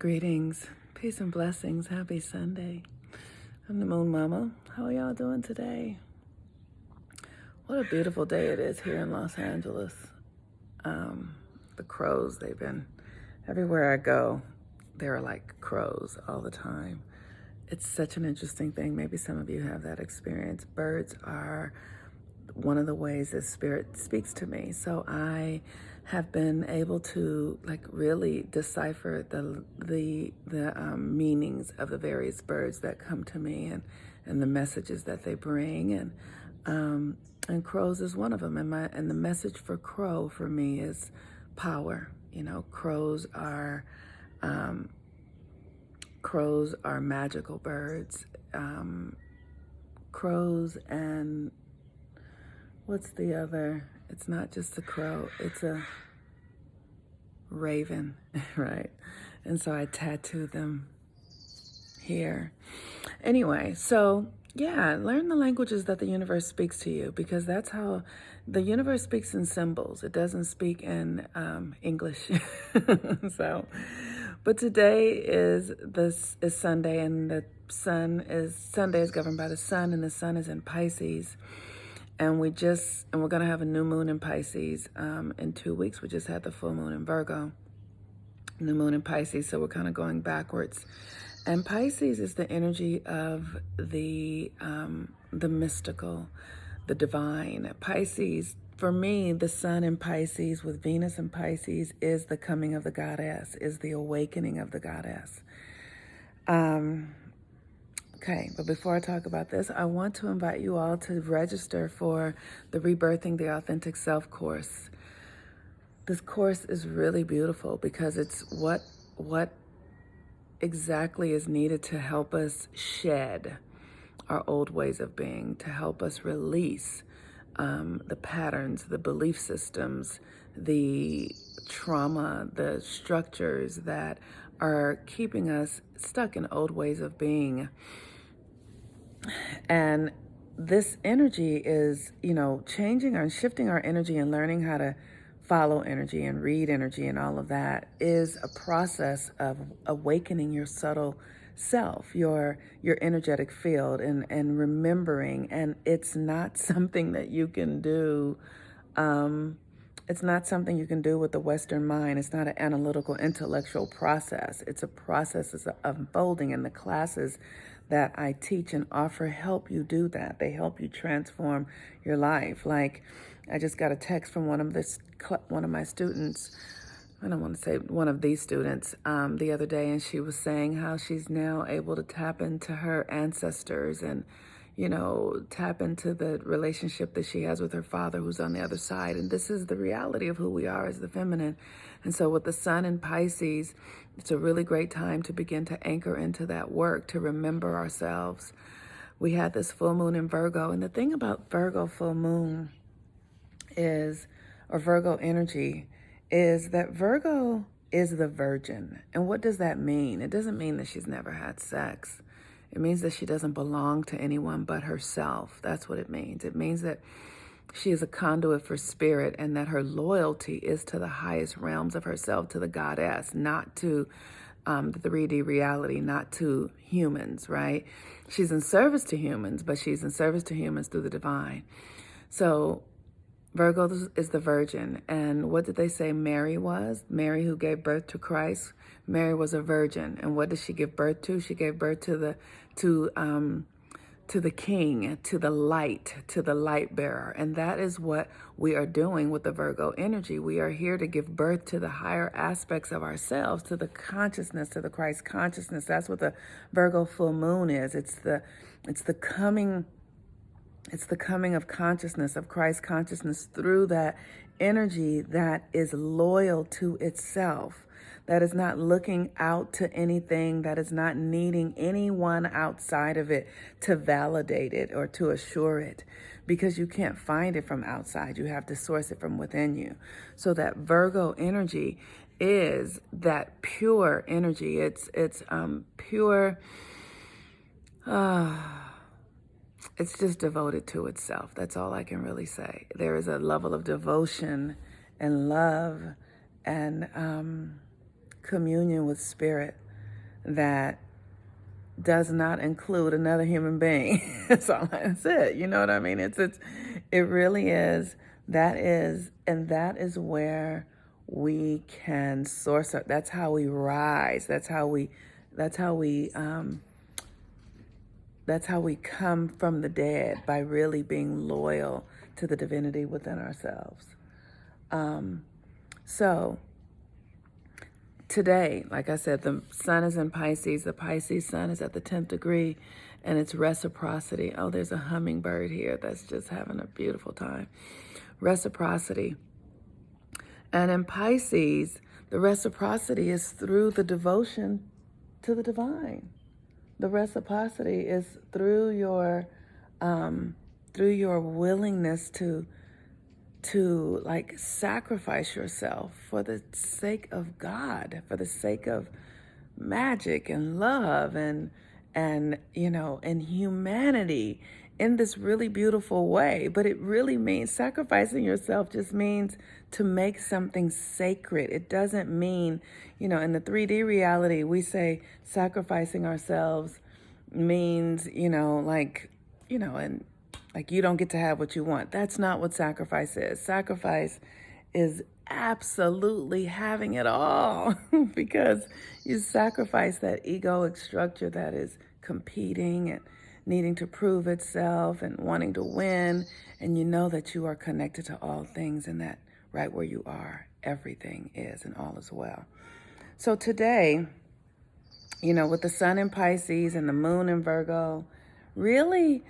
Greetings, peace and blessings. Happy Sunday. I'm the Moon Mama. How are y'all doing today? What a beautiful day it is here in Los Angeles. The crows, they've been everywhere I go. There are like crows all the time. It's such an interesting thing. Maybe some of you have that experience. Birds are one of the ways that spirit speaks to me. So I have been able to really decipher the meanings of the various birds that come to me and the messages that they bring, and crows is one of them. And the message for crow for me is power. You know, crows are magical birds. Crows and what's the other? It's not just a crow, it's a raven, right? And so I tattoo them here. Anyway, so yeah, learn the languages that the universe speaks to you, because that's how the universe speaks in symbols. It doesn't speak in English. But today is Sunday, and Sunday is governed by the sun, and the sun is in Pisces. And we're going to have a new moon in Pisces in 2 weeks. We just had the full moon in Virgo, new moon in Pisces. So we're kind of going backwards. And Pisces is the energy of the mystical, the divine. Pisces, for me, the sun in Pisces with Venus in Pisces is the coming of the goddess, is the awakening of the goddess. Okay, but before I talk about this, I want to invite you all to register for the Rebirthing the Authentic Self course. This course is really beautiful because it's what exactly is needed to help us shed our old ways of being, to help us release the patterns, the belief systems, the trauma, the structures that are keeping us stuck in old ways of being. And this energy is, changing and shifting our energy and learning how to follow energy and read energy and all of that is a process of awakening your subtle self, your energetic field, and remembering. And it's not something that you can do. It's not something you can do with the Western mind. It's not an analytical, intellectual process. It's a process of unfolding, and the classes that I teach and offer help you do that. They help you transform your life. Like, I just got a text from one of my students. I don't want to say one of these students the other day, and she was saying how she's now able to tap into her ancestors and tap into the relationship that she has with her father who's on the other side. And this is the reality of who we are as the feminine. And so with the sun in Pisces, it's a really great time to begin to anchor into that work, to remember ourselves. We had this full moon in Virgo. And the thing about Virgo full moon or Virgo energy, is that Virgo is the virgin. And what does that mean? It doesn't mean that she's never had sex. It means that she doesn't belong to anyone but herself. That's what it means. It means that she is a conduit for spirit, and that her loyalty is to the highest realms of herself, to the goddess, not to the 3D reality, not to humans, right? She's in service to humans, but she's in service to humans through the divine. So Virgo is the virgin. And what did they say Mary was? Mary, who gave birth to Christ. Mary was a virgin. And what did she give birth to? She gave birth to the king, to the light bearer. And that is what we are doing with the Virgo energy. We are here to give birth to the higher aspects of ourselves, to the consciousness, to the Christ consciousness. That's what the Virgo full moon is. It's the coming of consciousness, of Christ consciousness, through that energy that is loyal to itself, that is not looking out to anything, that is not needing anyone outside of it to validate it or to assure it, because you can't find it from outside. You have to source it from within you. So that Virgo energy is that pure energy. It's pure. It's just devoted to itself. That's all I can really say. There is a level of devotion and love and communion with spirit that does not include another human being. That's it. You know what I mean? It really is. And that is where we can source our, that's how we rise. That's how we, that's how we come from the dead, by really being loyal to the divinity within ourselves. So today, like I said, the sun is in Pisces. The Pisces sun is at the 10th degree, and it's reciprocity. Oh, there's a hummingbird here that's just having a beautiful time. Reciprocity. And in Pisces, the reciprocity is through the devotion to the divine. The reciprocity is through your willingness to like sacrifice yourself for the sake of God, for the sake of magic and love and and humanity in this really beautiful way. But it really means sacrificing yourself just means to make something sacred. It doesn't mean, in the 3D reality, we say sacrificing ourselves means, and like you don't get to have what you want. That's not what sacrifice is. Sacrifice is absolutely having it all because you sacrifice that egoic structure that is competing and needing to prove itself and wanting to win. And you know that you are connected to all things, and that right where you are, everything is and all is well. So today, with the sun in Pisces and the moon in Virgo, really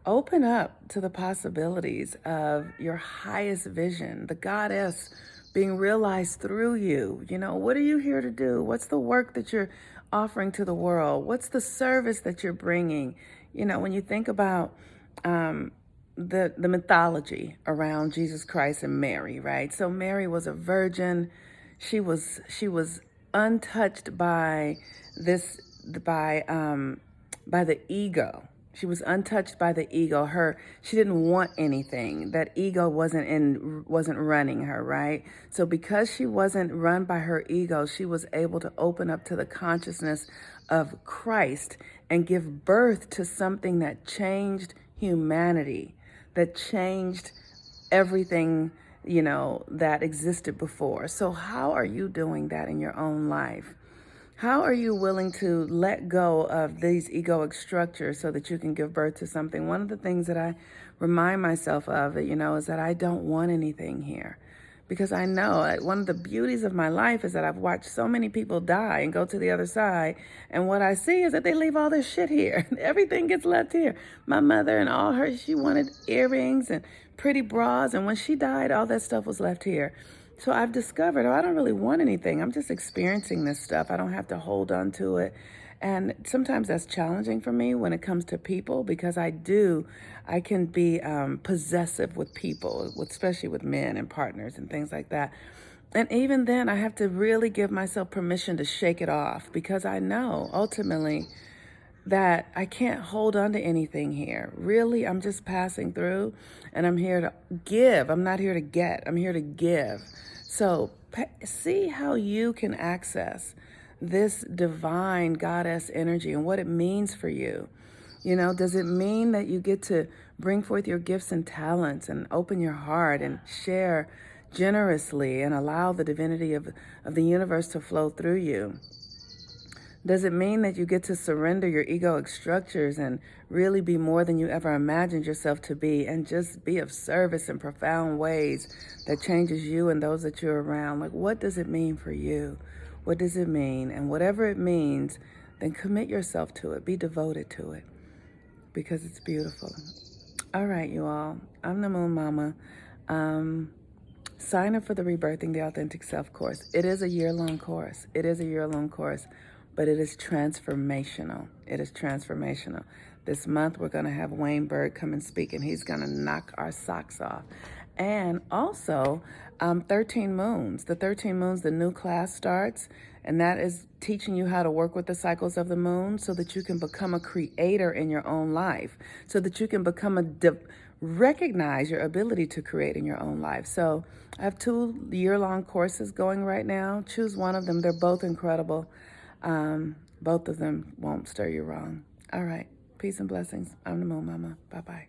open up to the possibilities of your highest vision, the goddess being realized through you. What are you here to do? What's the work that you're offering to the world? What's the service that you're bringing? When you think about the mythology around Jesus Christ and Mary, right? So Mary was a virgin. She was untouched by the ego. She was untouched by the ego. She didn't want anything. That ego wasn't running her, right? So because she wasn't run by her ego, she was able to open up to the consciousness of Christ and give birth to something that changed humanity, that changed everything, that existed before. So how are you doing that in your own life? How are you willing to let go of these egoic structures so that you can give birth to something? One of the things that I remind myself of, is that I don't want anything here. Because I know one of the beauties of my life is that I've watched so many people die and go to the other side. And what I see is that they leave all this shit here. Everything gets left here. My mother and she wanted earrings and pretty bras. And when she died, all that stuff was left here. So I've discovered, I don't really want anything. I'm just experiencing this stuff. I don't have to hold on to it. And sometimes that's challenging for me when it comes to people, because I can be possessive with people, especially with men and partners and things like that. And even then, I have to really give myself permission to shake it off, because I know ultimately that I can't hold on to anything here. Really, I'm just passing through, and I'm here to give. I'm not here to get. I'm here to give. So see how you can access this divine goddess energy and what it means for you. Does it mean that you get to bring forth your gifts and talents and open your heart and share generously and allow the divinity of the universe to flow through you? Does it mean that you get to surrender your egoic structures and really be more than you ever imagined yourself to be, and just be of service in profound ways that changes you and those that you're around? Like, what does it mean for you? What does it mean? And whatever it means, then commit yourself to it. Be devoted to it, because it's beautiful. All right, you all. I'm the Moon Mama. Sign up for the Rebirthing the Authentic Self course. It is a year-long course. But it is transformational. This month, we're going to have Wayne Bird come and speak, and he's going to knock our socks off. And also, 13 Moons. The 13 Moons, the new class starts, and that is teaching you how to work with the cycles of the moon so that you can become a creator in your own life, so that you can become recognize your ability to create in your own life. So I have 2 year-long courses going right now. Choose one of them. They're both incredible. Both of them won't stir you wrong. All right. Peace and blessings. I'm the Moon Mama. Bye-bye.